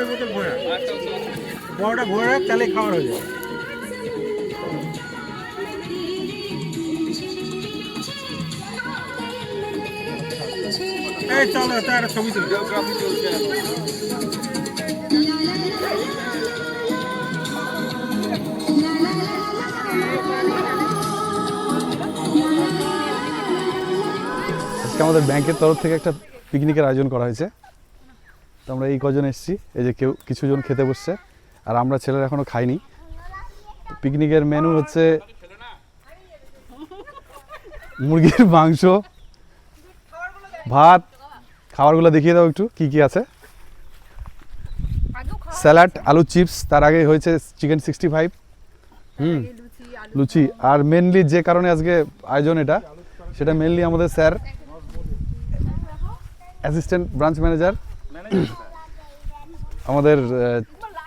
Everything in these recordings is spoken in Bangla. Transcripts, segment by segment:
জলের বোতল ভরে রাখ, বড়টা ভরে রাখ, তাহলে খাবার হয়ে যাবে। এই চলো তার ছবি তুলি। জিওগ্রাফি চলছে। আজকে আমাদের ব্যাংকের তরফ থেকে একটা পিকনিকের আয়োজন করা হয়েছে। তো আমরা এই কজন এসেছি, এই যে কেউ কিছুজন খেতে বসছে, আর আমরা ছেলেরা এখনো খাইনি। পিকনিকের মেনু হচ্ছে মুরগির মাংস, ভাত, খাবারগুলো দেখিয়ে দাও একটু কি কি আছে। স্যালাড, আলু চিপস, তার আগে হয়েছে চিকেন 65, লুচি। আর মেনলি যে কারণে আজকে আয়োজন এটা, সেটা মেনলি আমাদের স্যার অ্যাসিস্ট্যান্ট ব্রাঞ্চ ম্যানেজার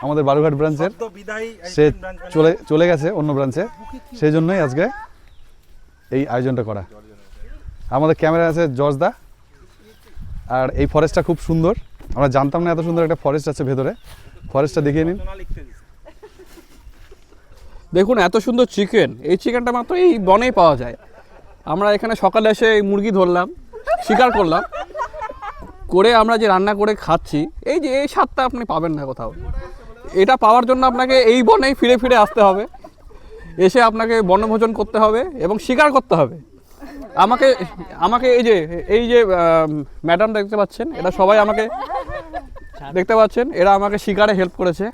আমাদের বালুঘাট ব্রাঞ্চের, সে চলে গেছে অন্য ব্রাঞ্চে, সেই জন্যই আজকে এই আয়োজনটা করা। আমাদের ক্যামেরা আছে জর্জদা। আর এই ফরেস্টটা খুব সুন্দর, আমরা জানতাম না এত সুন্দর একটা ফরেস্ট আছে ভেতরে। ফরেস্টটা দেখিয়ে নিন। দেখুন এত সুন্দর চিকেন, এই চিকেনটা মাত্র এই বনেই পাওয়া যায়। আমরা এখানে সকালে এসে এই মুরগি ধরলাম, শিকার করলাম, করে আমরা যে রান্না করে খাচ্ছি, এই যে এই স্বাদটা আপনি পাবেন না কোথাও। এটা পাওয়ার জন্য আপনাকে এই বনেই ফিরে ফিরে আসতে হবে, এসে আপনাকে বনভোজন করতে হবে এবং শিকার করতে হবে। আমাকে এই যে ম্যাডাম দেখতে পাচ্ছেন, এরা সবাই আমাকে দেখতে পাচ্ছেন, এরা আমাকে শিকারে হেল্প করেছে।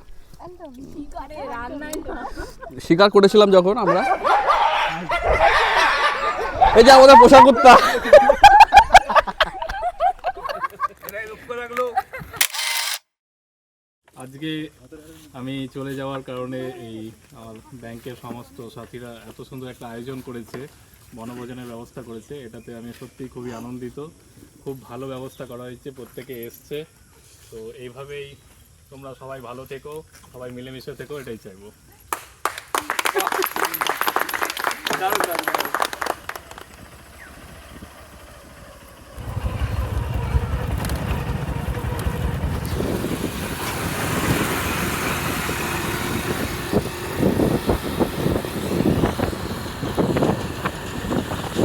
শিকার করেছিলাম যখন আমরা, এই যে আমাদের পোষা কুত্তা, আজকে আমি চলে যাওয়ার কারণে এই আমার ব্যাংকের সমস্ত সাথীরা এত সুন্দর একটা আয়োজন করেছে, বনভোজনের ব্যবস্থা করেছে, এটাতে আমি সত্যিই খুবই আনন্দিত। খুব ভালো ব্যবস্থা করা হয়েছে, প্রত্যেকে এসছে। তো এইভাবেই তোমরা সবাই ভালো থেকো, সবাই মিলেমিশে থেকো, এটাই চাইবো।